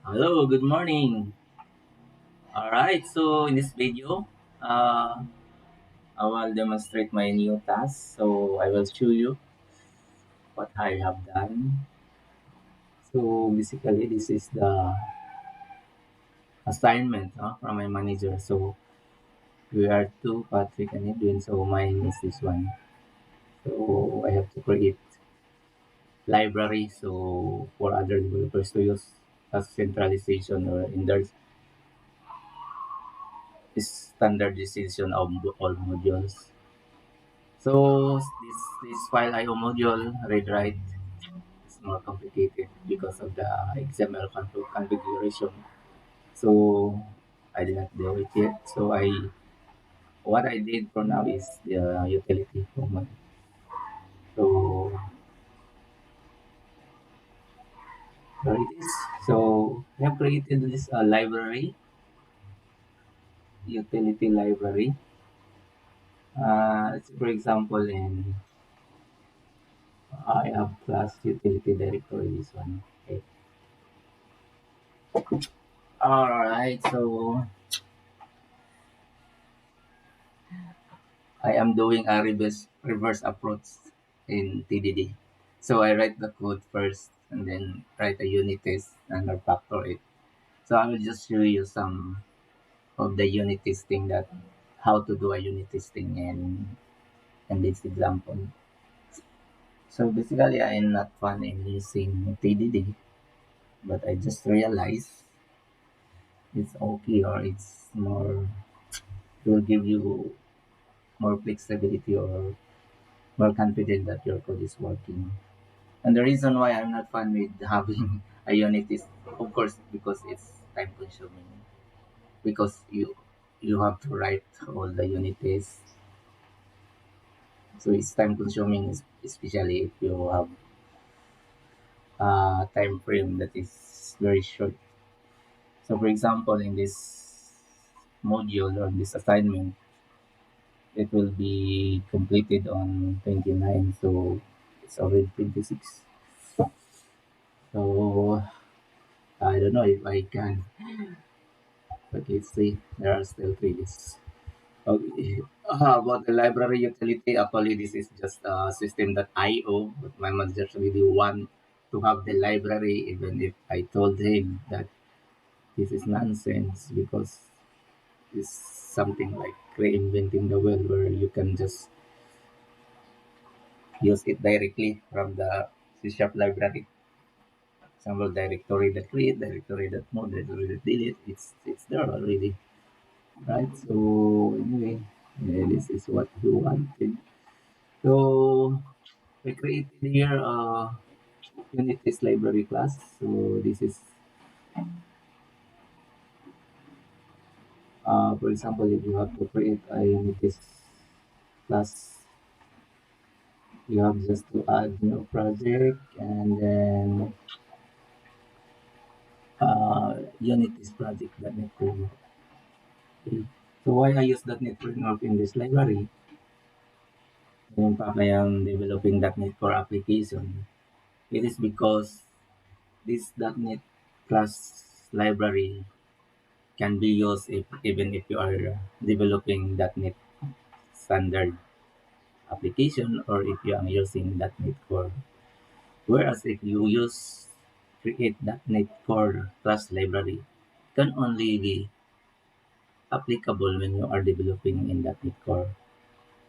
Hello, good morning. All right, so in this video, I will demonstrate my new task. So I will show you what I have done. So basically, this is the assignment from my manager. So we are two, Patrick and Edwin. So mine is this one. So I have to create library. So for other developers to use as centralization or in their standardization of all modules. So this file IO module read write is more complicated because of the XML configuration. So I did not do it yet. So I what I did for now is the utility command. So there it is. So I have created this library, utility library. For example, in I have class utility directory. This one. Okay. All right. So I am doing a reverse approach in TDD. So I write the code first and then write a unit test and refactor it. So I will just show you some of the unit testing that how to do a unit testing in this example. So basically I am not fun in using TDD, but I just realized it's okay or it's more it will give you more flexibility or more confident that your code is working. And the reason why I'm not fun with having a unit is, of course, because it's time consuming. Because you have to write all the unit tests, so it's time consuming, especially if you have a time frame that is very short. So, for example, in this module or this assignment, it will be completed on 29, so it's already 26. So I don't know if I can, but let's see. There are still 3 days. Okay. About the library utility, actually, this is just a system.io, but my manager really want to have the library, even if I told him that this is nonsense because it's something like reinventing the wheel where you can just use it directly from the C# library. Example, directory that create, directory that move, directory that delete. It's there already, right? So anyway, this is what we wanted. So we created here unit test library class. So this is, for example, if you have to create a unit test class, you have just to add new project and then unit test project that net framework. Okay. So why I use .NET framework in this library? In fact, I am developing .NET Core application. It is because this .NET class library can be used even if you are developing .NET standard application or if you are using .NET Core. Whereas if you use create .NET Core class library, can only be applicable when you are developing in .NET Core.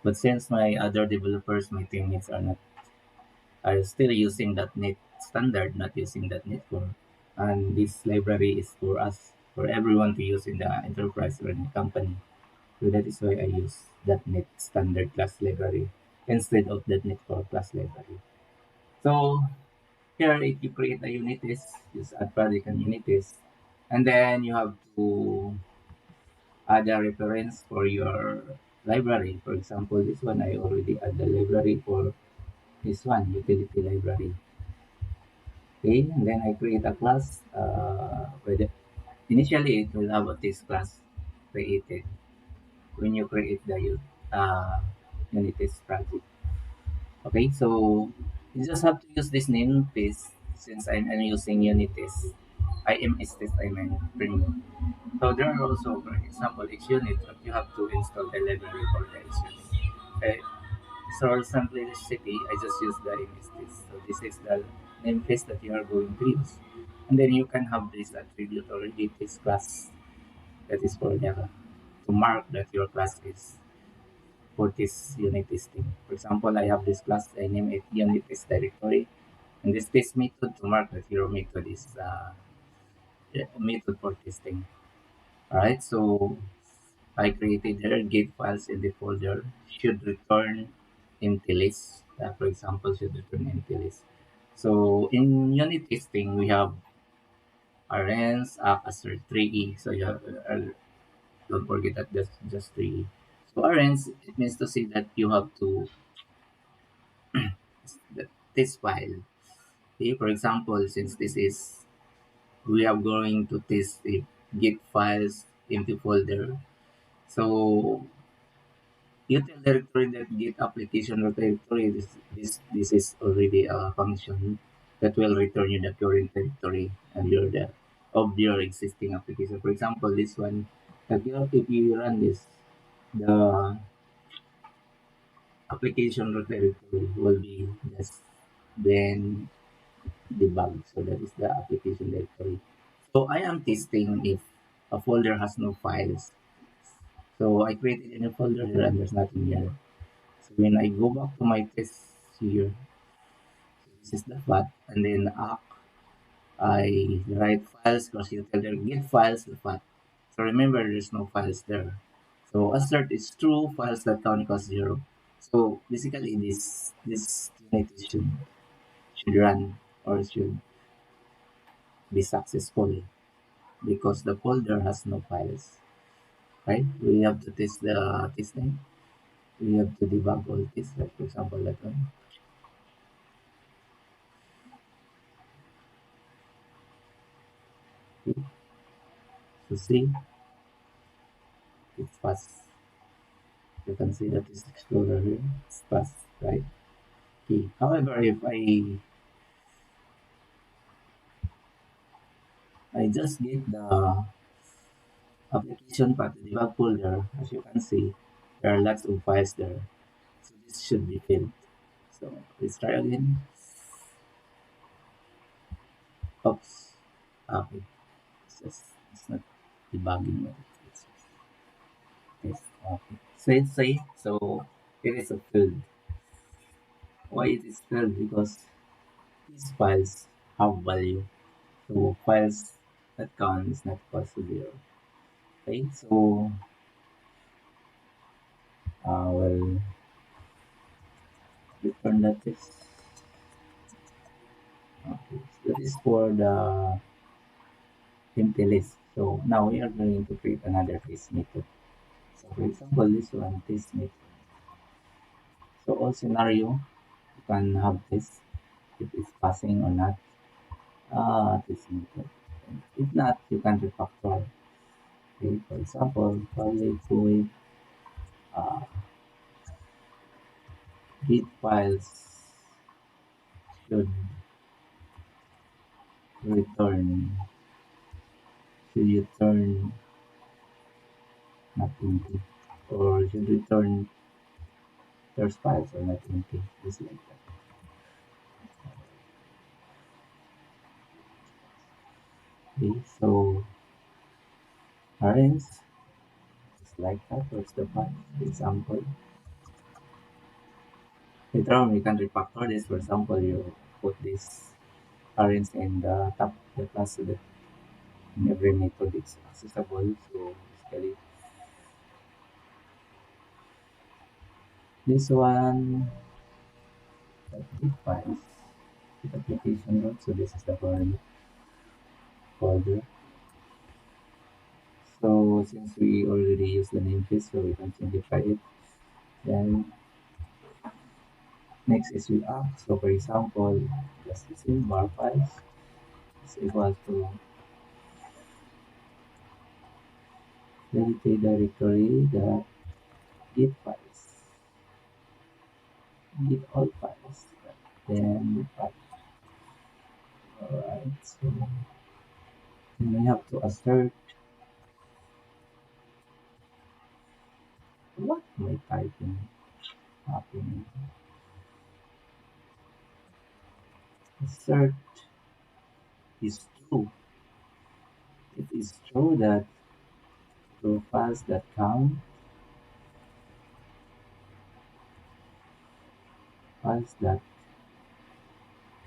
But since my other developers, my teammates are still using .NET standard, not using .NET Core, and this library is for us, for everyone to use in the enterprise or in the company. So that is why I use .NET standard class library instead of .NET Core class library. So here, if you create a unit test, just add project and unit test, and then you have to add a reference for your library. For example, this one I already add the library for this one, utility library. Okay, and then I create a class. Initially, it will have a test class created when you create the uh, unit test project. Okay, so you just have to use this namespace since I'm using unit test. MSTest, I mean, premium. So there are also, for example, each unit that you have to install the library for the each unit. Okay. So simplicity, I just use the MSTest. So this is the namespace that you are going to use. And then you can have this attribute or this class that is for the to mark that your class is for this unit testing. For example, I have this class, I name it unit test directory, and this test method to mark that your method is method for testing. Alright, so I created there git files in the folder should return empty list. For example, should return empty list. So in unit testing, we have arrays, as 3E. So you have, don't forget that that's just 3E. So arrays, it means to say that you have to this file. Okay, for example, since this is we are going to test the git files empty folder. So util directory that git application directory, this is already a function that will return you the current directory and your the of your existing application. For example, this one, if you run this, the application directory will be just then debug. So that is the application directory. So I am testing if a folder has no files. So I created a new folder here and there's nothing here. So when I go back to my test here, so this is the path, and then app, I write files because you tell them get files the path. So remember there's no files there. So assert is true, files that count equals zero. So basically this unit should run or should be successful because the folder has no files. Right? We have to test the testing. We have to debug all this. Like for example that one. Okay. So see, it's fast. You can see that this explorer here is fast, right? Okay. However, if I just get the application path, the debug folder, as you can see, there are lots of files there. So this should be filled. So let's try again. Oops. Okay. It's not debugging it. It's just test. Okay. So it's safe. So it is a filled. Why it is filled? Because these files have value. So files that count is not equal to zero. Okay, so we'll return that is okay. So that is for the empty list. So now we are going to create another test method. So for example, this one test method. So all scenario you can have this if it's passing or not. This method. And if not, you can refactor. Okay, for example, probably to uh, git files should return should return not empty or should return there's files or not empty just like that. Okay, so arrange just like that. What's the file? For example, later on we can refactor this. For example, you put this arrange in the top of the class so that in every method it's accessible. So basically this one that defines the application route. So this is the current folder. So since we already use the namespace, so we can simplify it. Then next is we app. So for example, just the same bar files is equal to dedicated directory that git files, git all files. Then alright, so And I have to assert what my typing happening. Assert is true. It is true that true files that files that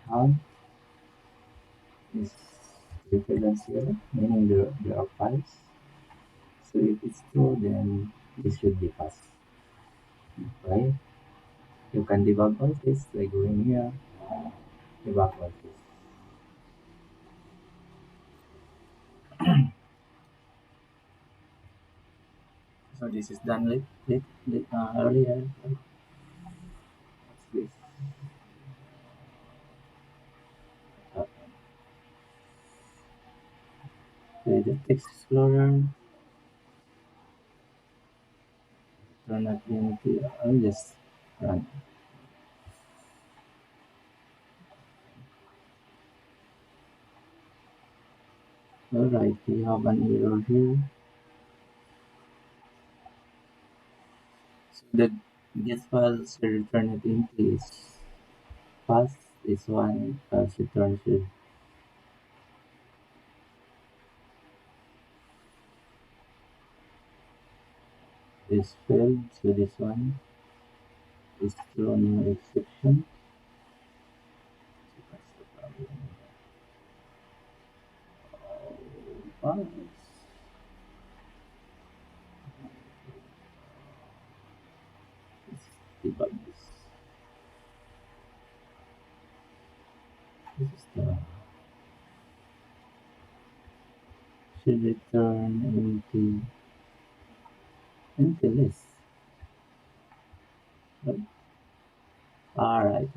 count is greater than zero, meaning there are files. So if it's true, then this should be passed, right? You can debug all this by going here, debug all this. So this is done earlier. What's this? Uh, the text explorer, run at Unity. I'll just run. Alright, we have an error here. So the get files return it into is fast. This one files return should is failed. So this one is thrown no exception. So that's the problem. Files. Let's debug this. This is the should return into list. Right? Alright.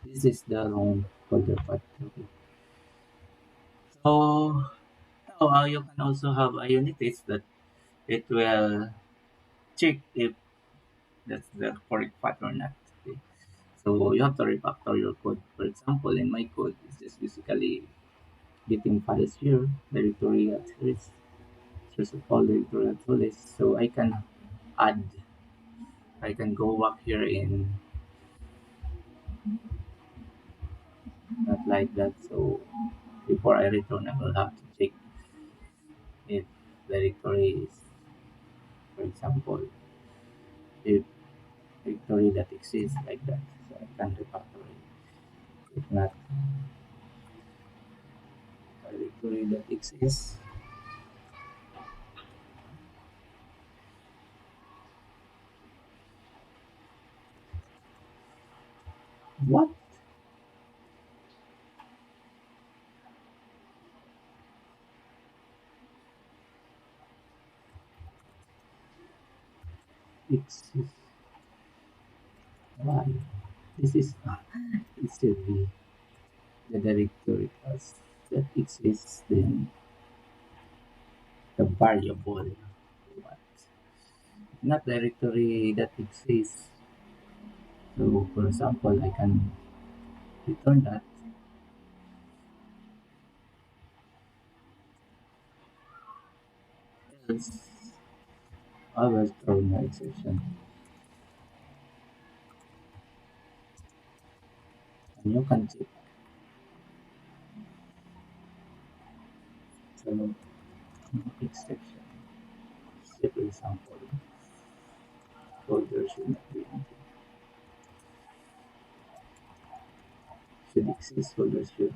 This is the wrong folder path. Okay. So now you can also have a unit test that it will check if that's the correct path or not. Okay. So you have to refactor your code. For example, in my code, it's just basically getting files here, directory at first, source of all directory at full list. So add, I can go back here in not like that. So before I return, I will have to check if directory is, for example, if directory that exists like that. So I can refactor it. If not, directory that exists. What exists? Why? This is it should be the directory class that exists, then the variable what? Not directory that exists. So for example, I can return that else I will throw my exception. And you can check. So no exception. Say for example, folder should not be empty. Should exist, folder should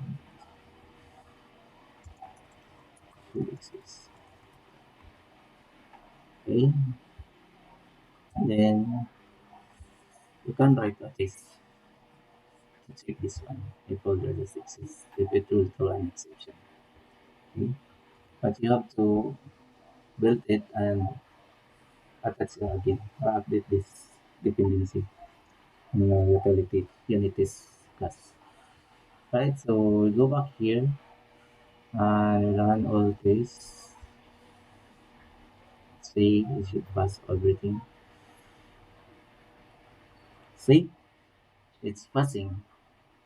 exist. Okay. And then you can write a test to check this one. If folder does exist, if it will throw an exception. Okay. But you have to build it and attach again or update this dependency in your utility unities class. Right, so go back here and run all this. See, it should pass everything. See, it's passing.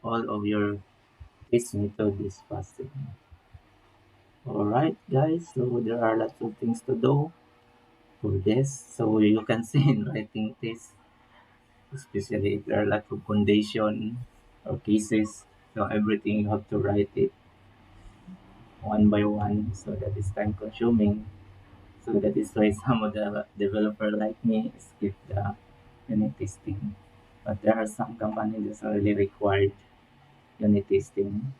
All of your test method is passing. Alright, guys, so there are lots of things to do for this. So you can see in writing this, especially if there are lots of condition or cases. So everything you have to write it one by one. So that is time consuming. So that is why some of the developer like me skip the unit testing. But there are some companies that are really required unit testing.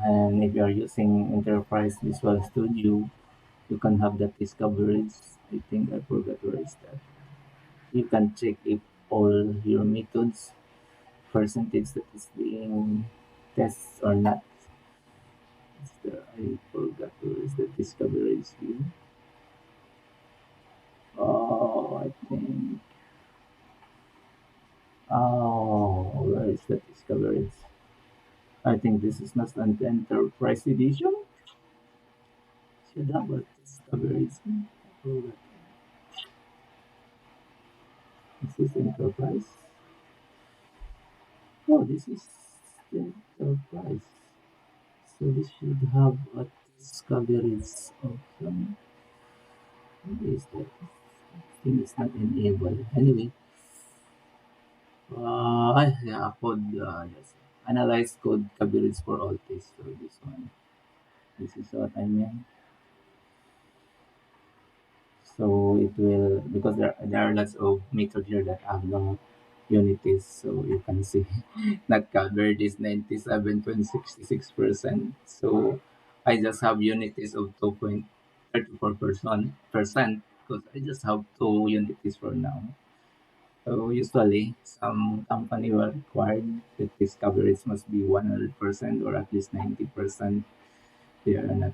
And if you are using Enterprise Visual Studio, you can have that discoveries. I think I forgot where is that. You can check if all your methods percentage that is being tested or not. I forgot where is the discoveries view. Oh, I think. Oh, where is the discoveries? I think this is not an Enterprise Edition. Should have a discoveries. I forgot. This is Enterprise. Oh, this is the Enterprise. So this should have a discoveries option. What is that? I think it's not enabled. Anyway, yeah, code, yes. Analyze code coverage for all tests. So this one, this is what I meant. So it will, because there are lots of methods here that have no unities. So you can see not covered is 97.66%. So I just have unities of 2.34% because I just have two unities for now. So usually some company will require that this coverage must be 100% or at least 90%. They are not.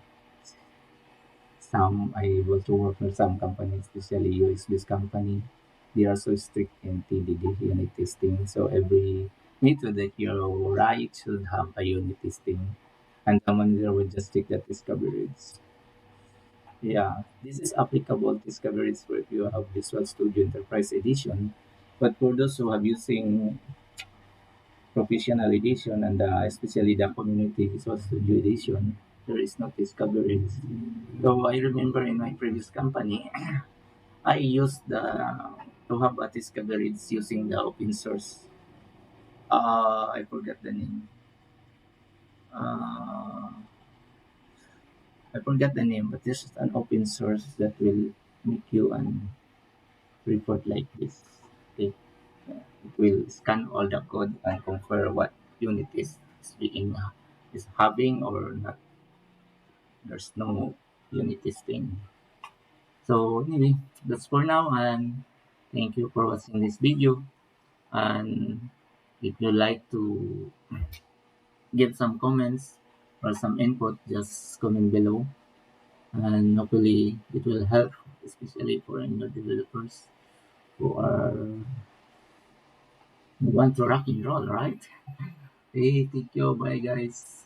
Some I able to work for some companies, especially US-based company. They are so strict in TDD unit testing. So every method that you write should have a unit testing. And someone there will just take that discoveries. Yeah, this is applicable discoveries for if you have Visual Studio Enterprise Edition. But for those who have using Professional Edition and especially the Community Visual Studio Edition, there is no discoveries. So I remember in my previous company, I used the to have a discoveries using the open source. I forgot the name. Uh, I forgot the name, but this is an open source that will make you an report like this. Okay, it will scan all the code and compare what unit is being is having or not. There's no unit testing. So anyway, that's for now, and thank you for watching this video. And if you like to give some comments or some input, just comment below. And hopefully it will help, especially for Android developers who want to rock and roll, right? Hey, thank you. Bye, guys.